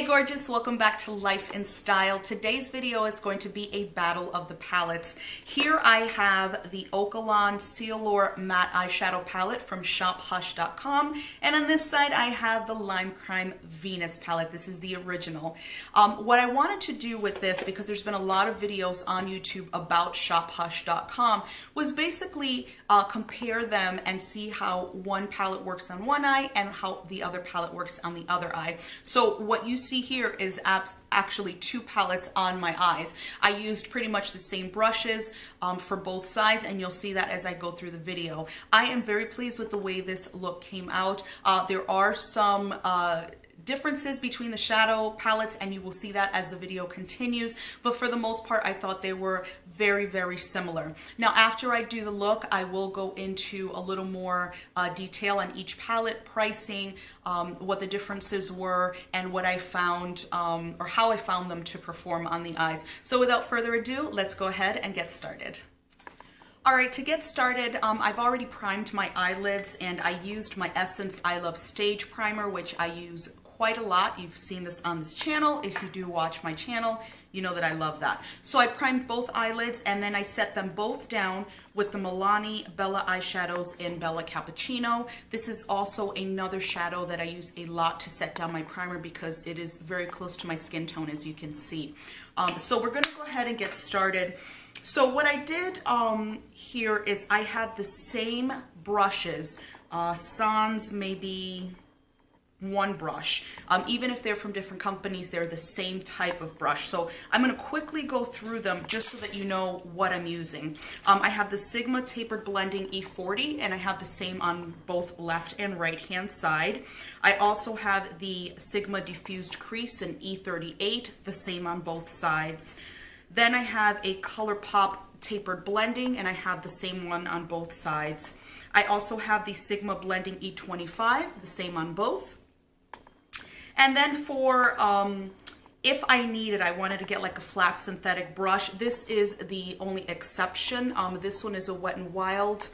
Hey gorgeous, welcome back to Life in Style. Today's video is going to be a battle of the palettes. Here I have the Okalan Cielor Matte Eyeshadow Palette from shophush.com, and on this side I have the Lime Crime Venus palette. This is the original. What I wanted to do with this, because there's been a lot of videos on YouTube about shophush.com, was basically compare them and see how one palette works on one eye and how the other palette works on the other eye. So what you see here is actually two palettes on my eyes. I used pretty much the same brushes for both sides, and you'll see that as I go through the video. I am very pleased with the way this look came out. There are some differences between the shadow palettes, and you will see that as the video continues, but for the most part I thought they were very, very similar. Now after I do the look, I will go into a little more detail on each palette, pricing, what the differences were, and what I found or how I found them to perform on the eyes. So without further ado, let's go ahead and get started. Alright, to get started, I've already primed my eyelids, and I used my Essence I Love Stage Primer, which I use quite a lot. You've seen this on this channel. If you do watch my channel, you know that I love that. So I primed both eyelids, and then I set them both down with the Milani Bella eyeshadows in Bella Cappuccino. This is also another shadow that I use a lot to set down my primer because it is very close to my skin tone, as you can see. So we're going to go ahead and get started. So what I did here is I have the same brushes, sans maybe one brush. Even if they're from different companies, they're the same type of brush. So I'm going to quickly go through them just so that you know what I'm using. I have the Sigma Tapered Blending E40, and I have the same on both left and right hand side. I also have the Sigma Diffused Crease in E38, the same on both sides. Then I have a ColourPop Tapered Blending, and I have the same one on both sides. I also have the Sigma Blending E25, the same on both. And then for, if I needed, I wanted to get like a flat synthetic brush. This is the only exception. This one is a Wet n Wild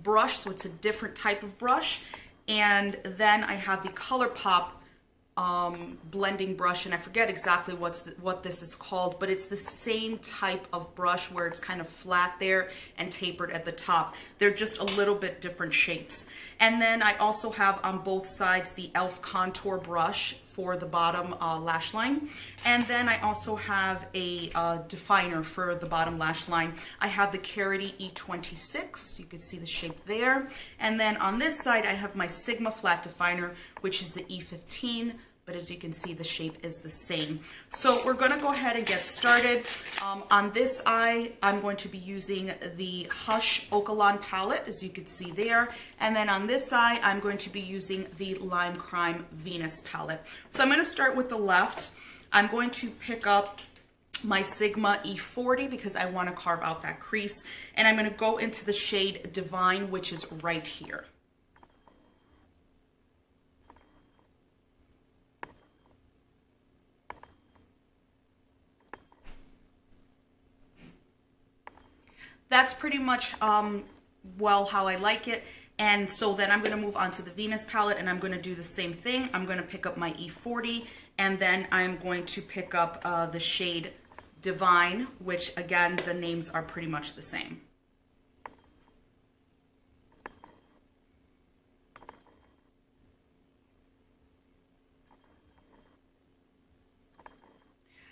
brush, so it's a different type of brush. And then I have the ColourPop blending brush, and I forget exactly what this is called, but it's the same type of brush where it's kind of flat there and tapered at the top. They're just a little bit different shapes. And then I also have on both sides the e.l.f. contour brush for the bottom lash line. And then I also have a definer for the bottom lash line. I have the Carity E26, you can see the shape there. And then on this side I have my Sigma flat definer, which is the E15. But as you can see, the shape is the same. So we're going to go ahead and get started. On this eye, I'm going to be using the Hush Okalan palette, as you can see there. And then on this eye, I'm going to be using the Lime Crime Venus palette. So I'm going to start with the left. I'm going to pick up my Sigma E40 because I want to carve out that crease. And I'm going to go into the shade Divine, which is right here. That's pretty much, well, how I like it. And so then I'm going to move on to the Venus palette, and I'm going to do the same thing. I'm going to pick up my E40, and then I'm going to pick up the shade Divine, which again, the names are pretty much the same.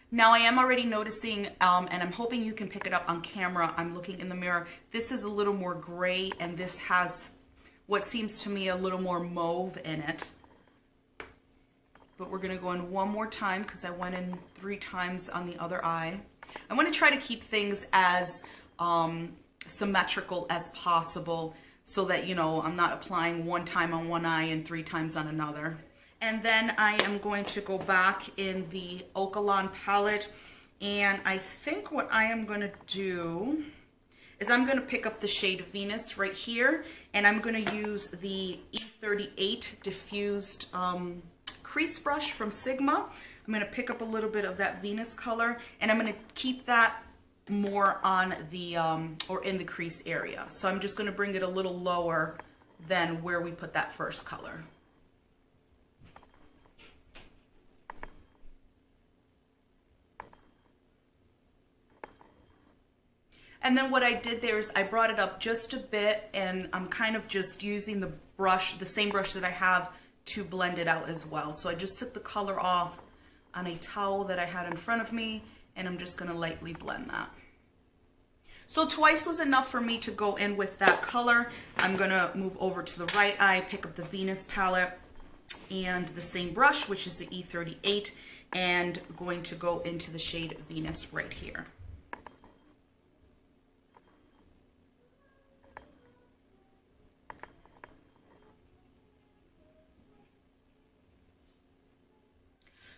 Now I am already noticing, and I'm hoping you can pick it up on camera, I'm looking in the mirror, this is a little more gray, and this has what seems to me a little more mauve in it. But we're going to go in one more time because I went in 3 times on the other eye. I want to try to keep things as symmetrical as possible so that, you know, I'm not applying 1 time on one eye and 3 times on another. And then I am going to go back in the Okalan palette, and I think what I am going to do is I'm going to pick up the shade Venus right here, and I'm going to use the E38 diffused crease brush from Sigma. I'm going to pick up a little bit of that Venus color, and I'm going to keep that more on the, or in the crease area. So I'm just going to bring it a little lower than where we put that first color. And then what I did there is I brought it up just a bit, and I'm kind of just using the brush, the same brush that I have, to blend it out as well. So I just took the color off on a towel that I had in front of me, and I'm just gonna lightly blend that. So twice was enough for me to go in with that color. I'm gonna move over to the right eye, pick up the Venus palette and the same brush, which is the E38, and going to go into the shade Venus right here.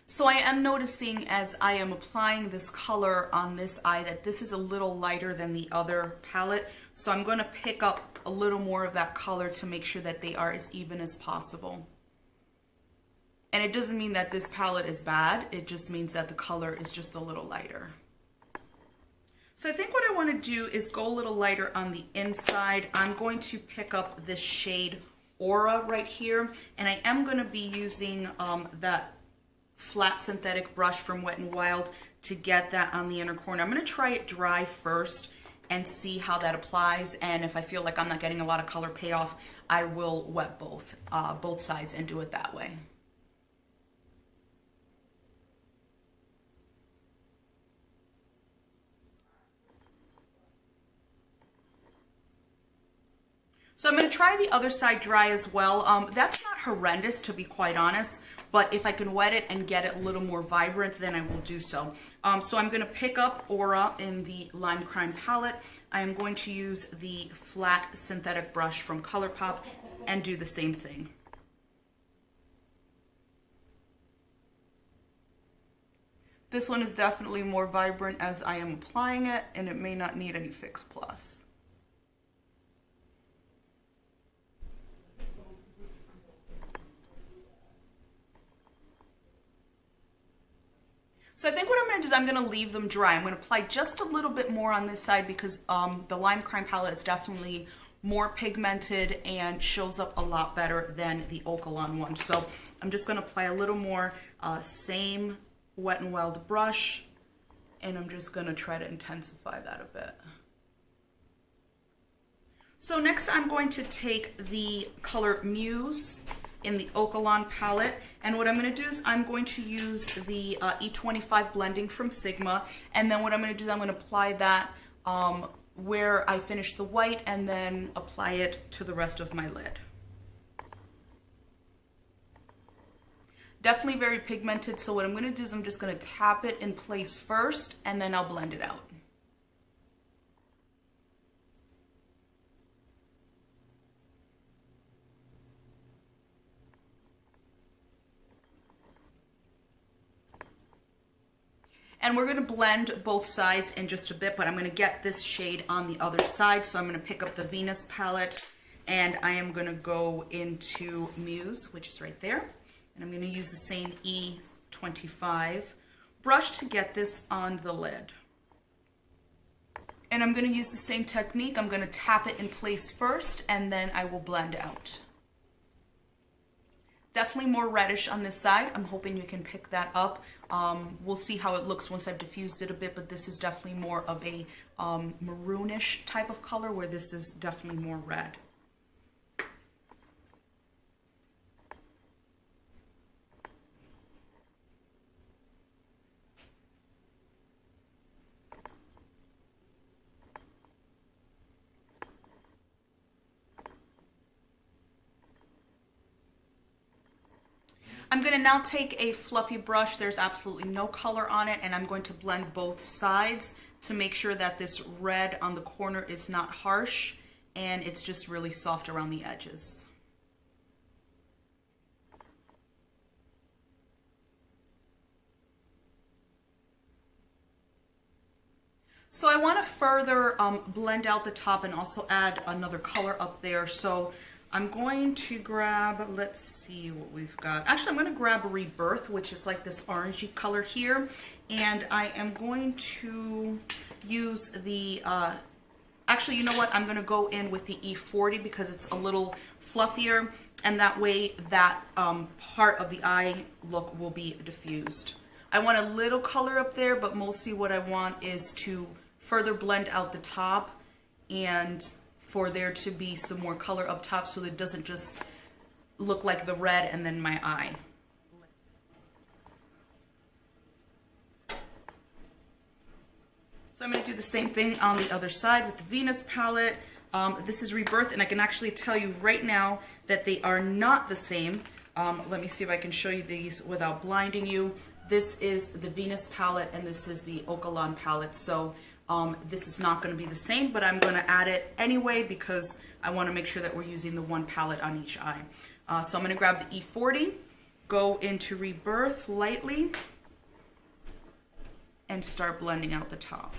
So I am noticing as I am applying this color on this eye that this is a little lighter than the other palette. So I'm going to pick up a little more of that color to make sure that they are as even as possible. And it doesn't mean that this palette is bad. It just means that the color is just a little lighter. So I think what I want to do is go a little lighter on the inside. I'm going to pick up this shade Aura right here. And I am going to be using that flat synthetic brush from Wet n Wild to get that on the inner corner. I'm going to try it dry first and see how that applies, and if I feel like I'm not getting a lot of color payoff, I will wet both sides and do it that way. So I'm going to try the other side dry as well. That's not horrendous, to be quite honest, but if I can wet it and get it a little more vibrant, then I will do so. So I'm going to pick up Aura in the Lime Crime palette. I am going to use the flat synthetic brush from ColourPop and do the same thing. This one is definitely more vibrant as I am applying it, and it may not need any Fix Plus. So I think what I'm going to do is I'm going to leave them dry. I'm going to apply just a little bit more on this side because the Lime Crime palette is definitely more pigmented and shows up a lot better than the Okalan one. So I'm just going to apply a little more, same Wet n Wild brush, and I'm just going to try to intensify that a bit. So next I'm going to take the color Muse in the Okalan palette, and what I'm going to do is I'm going to use the E25 blending from Sigma, and then what I'm going to do is I'm going to apply that where I finish the white and then apply it to the rest of my lid. Definitely very pigmented, so what I'm going to do is I'm just going to tap it in place first and then I'll blend it out. And we're going to blend both sides in just a bit, but I'm going to get this shade on the other side. So I'm going to pick up the Venus palette and I am going to go into Muse, which is right there. And I'm going to use the same E25 brush to get this on the lid. And I'm going to use the same technique. I'm going to tap it in place first and then I will blend out. Definitely more reddish on this side. I'm hoping you can pick that up. We'll see how it looks once I've diffused it a bit, but this is definitely more of a maroonish type of color, where this is definitely more red. I'm going to now take a fluffy brush, there's absolutely no color on it, and I'm going to blend both sides to make sure that this red on the corner is not harsh and it's just really soft around the edges. So I want to further blend out the top and also add another color up there. So I'm going to grab, let's see what we've got. Actually, I'm going to grab Rebirth, which is like this orangey color here. And I am going to use the, actually, you know what? I'm going to go in with the E40 because it's a little fluffier. And that way that part of the eye look will be diffused. I want a little color up there, but mostly what I want is to further blend out the top and for there to be some more color up top so that it doesn't just look like the red and then my eye. So I'm going to do the same thing on the other side with the Venus palette. This is Rebirth, and I can actually tell you right now that they are not the same. Let me see if I can show you these without blinding you. This is the Venus palette, and this is the Okalan palette. So this is not going to be the same, but I'm going to add it anyway because I want to make sure that we're using the one palette on each eye. So I'm going to grab the E40, go into Rebirth lightly, and start blending out the top.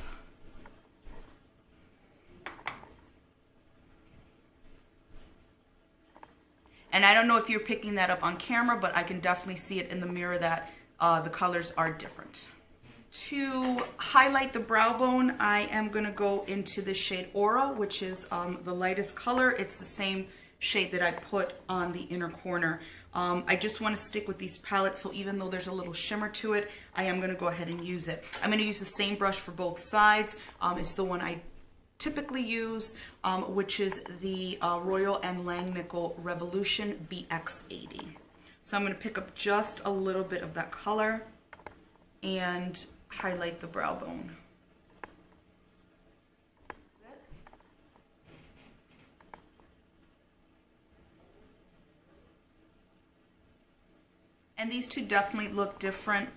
And I don't know if you're picking that up on camera, but I can definitely see it in the mirror that the colors are different. To highlight the brow bone, I am going to go into the shade Aura, which is the lightest color. It's the same shade that I put on the inner corner. I just want to stick with these palettes, so even though there's a little shimmer to it, I am going to go ahead and use it. I'm going to use the same brush for both sides. It's the one I typically use, which is the Royale and Langnickel Revolution BX80. So I'm going to pick up just a little bit of that color and highlight the brow bone. And these two definitely look different.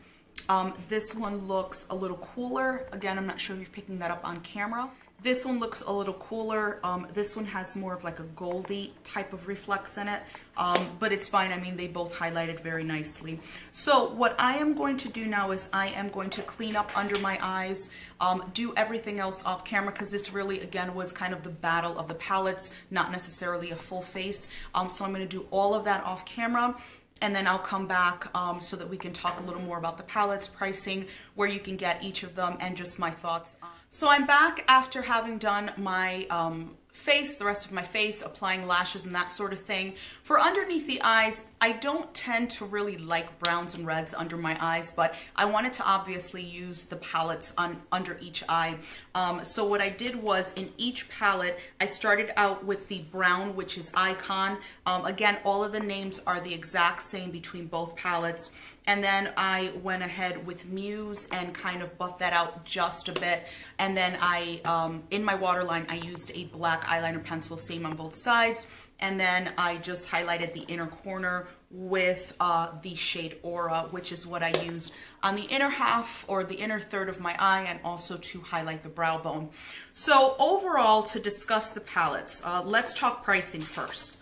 This one looks a little cooler. Again, I'm not sure if you're picking that up on camera. This one looks a little cooler. This one has more of like a goldy type of reflex in it, but it's fine. I mean, they both highlighted very nicely. So what I am going to do now is I am going to clean up under my eyes, do everything else off camera, because this really, again, was kind of the battle of the palettes, not necessarily a full face. So I'm going to do all of that off camera. And then I'll come back so that we can talk a little more about the palettes, pricing, where you can get each of them, and just my thoughts. So I'm back after having done my face, the rest of my face, applying lashes and that sort of thing. For underneath the eyes, I don't tend to really like browns and reds under my eyes, but I wanted to obviously use the palettes under each eye. So what I did was, in each palette, I started out with the brown, which is Icon. Again, all of the names are the exact same between both palettes. And then I went ahead with Muse and kind of buffed that out just a bit. And then I, in my waterline, I used a black eyeliner pencil, same on both sides. And then I just highlighted the inner corner with the shade Aura, which is what I used on the inner half or the inner third of my eye, and also to highlight the brow bone. So overall, to discuss the palettes, let's talk pricing first.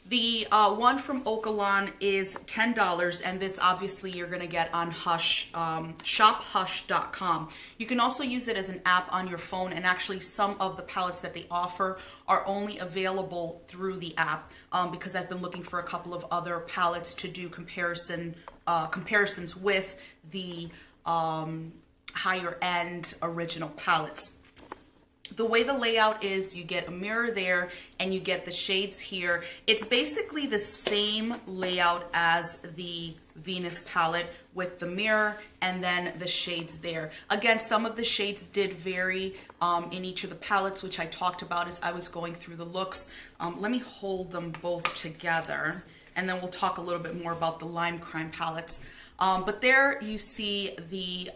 The one from Okalan is $10, and this obviously you're going to get on Hush, shophush.com. You can also use it as an app on your phone, and actually some of the palettes that they offer are only available through the app, because I've been looking for a couple of other palettes to do comparisons with the higher end original palettes. The way the layout is, you get a mirror there and you get the shades here. It's basically the same layout as the Venus palette with the mirror and then the shades there. Again, some of the shades did vary in each of the palettes, which I talked about as I was going through the looks. Let me hold them both together, and then we'll talk a little bit more about the Lime Crime palettes. But there you see the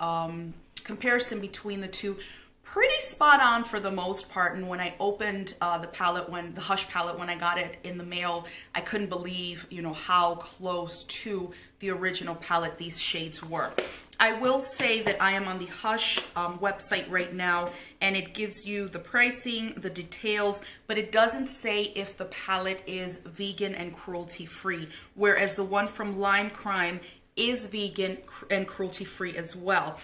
comparison between the two. Pretty spot on for the most part, and when I opened the palette, the Hush palette, when I got it in the mail, I couldn't believe, you know, how close to the original palette these shades were. I will say that I am on the Hush website right now, and it gives you the pricing, the details, but it doesn't say if the palette is vegan and cruelty free, whereas the one from Lime Crime is vegan and cruelty free as well.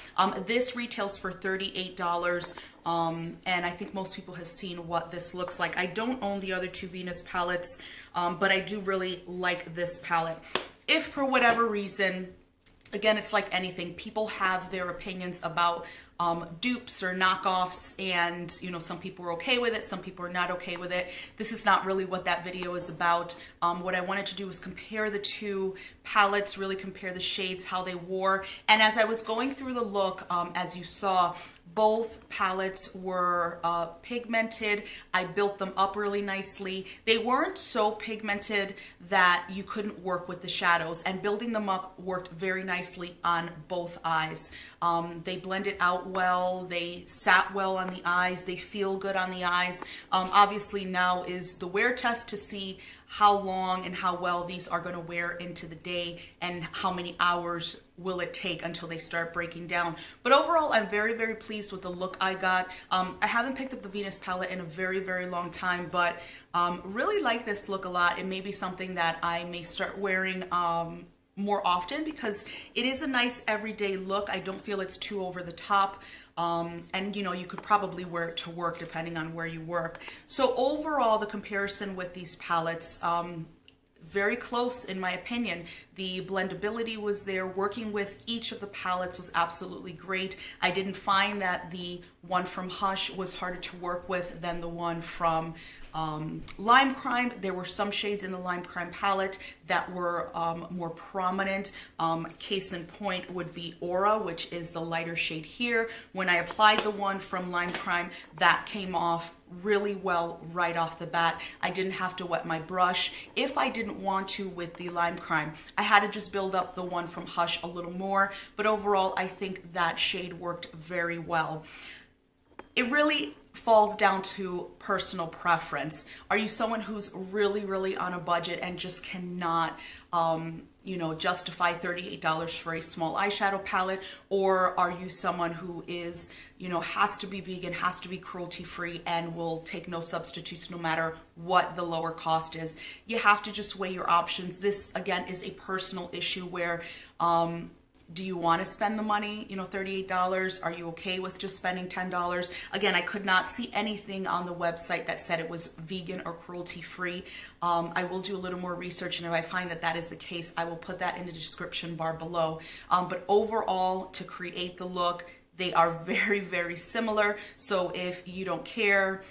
This retails for $38, and I think most people have seen what this looks like. I don't own the other two Venus palettes, but I do really like this palette. If for whatever reason, again, it's like anything, people have their opinions about dupes or knockoffs, and you know, some people are okay with it, some people are not okay with it. This is not really what that video is about. What I wanted to do was compare the two palettes, really compare the shades, how they wore. And as I was going through the look, as you saw, Both palettes were pigmented. I built them up really nicely. They weren't so pigmented that you couldn't work with the shadows, and building them up worked very nicely on both eyes. They blended out well, they sat well on the eyes, they feel good on the eyes. Obviously now is the wear test to see how long and how well these are going to wear into the day and how many hours will it take until they start breaking down. But overall, I'm very, very pleased with the look I got. I haven't picked up the Venus palette in a very, very long time, but really like this look a lot. It may be something that I may start wearing more often because it is a nice everyday look. I don't feel it's too over the top. And you know, you could probably wear it to work depending on where you work. So overall, the comparison with these palettes, very close in my opinion. The blendability was there. Working with each of the palettes was absolutely great. I didn't find that the one from Hush was harder to work with than the one from Lime Crime. There were some shades in the Lime Crime palette that were more prominent. Case in point would be Aura, which is the lighter shade here. When I applied the one from Lime Crime, that came off really well right off the bat. I didn't have to wet my brush. If I didn't want to with the Lime Crime, I had to just build up the one from Hush a little more, but overall I think that shade worked very well. It really falls down to personal preference. Are you someone who's really, really on a budget and just cannot, you know, justify $38 for a small eyeshadow palette? Or are you someone who is, you know, has to be vegan, has to be cruelty free, and will take no substitutes no matter what the lower cost is? You have to just weigh your options. This, again, is a personal issue where, do you want to spend the money, you know, $38? Are you okay with just spending $10? Again, I could not see anything on the website that said it was vegan or cruelty free. I will do a little more research, and if I find that that is the case, I will put that in the description bar below. But overall, to create the look, they are very, very similar. So if you don't care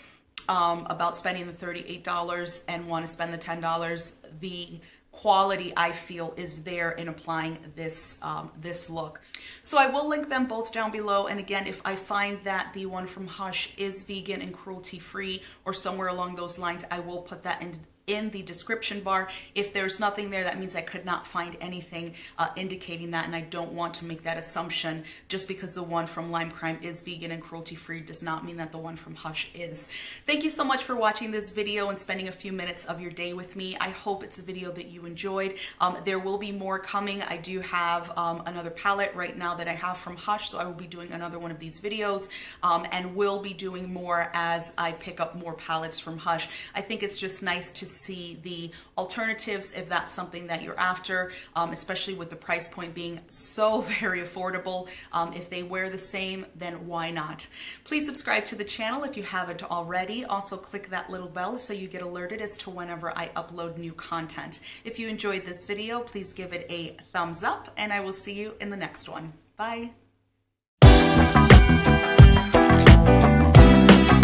about spending the $38 and want to spend the $10, the quality I feel is there in applying this this look. So I will link them both down below, and again, if I find that the one from Hush is vegan and cruelty free or somewhere along those lines, I will put that in the description bar. If there's nothing there, that means I could not find anything indicating that, and I don't want to make that assumption. Just because the one from Lime Crime is vegan and cruelty free does not mean that the one from Hush is. Thank you so much for watching this video and spending a few minutes of your day with me. I hope it's a video that you enjoyed. There will be more coming. I do have another palette right now that I have from Hush, so I will be doing another one of these videos, and will be doing more as I pick up more palettes from Hush. I think it's just nice to see the alternatives if that's something that you're after, especially with the price point being so very affordable. If they wear the same, then why not? Please subscribe to the channel if you haven't already. Also click that little bell so you get alerted as to whenever I upload new content. If you enjoyed this video, please give it a thumbs up, and I will see you in the next one. Bye.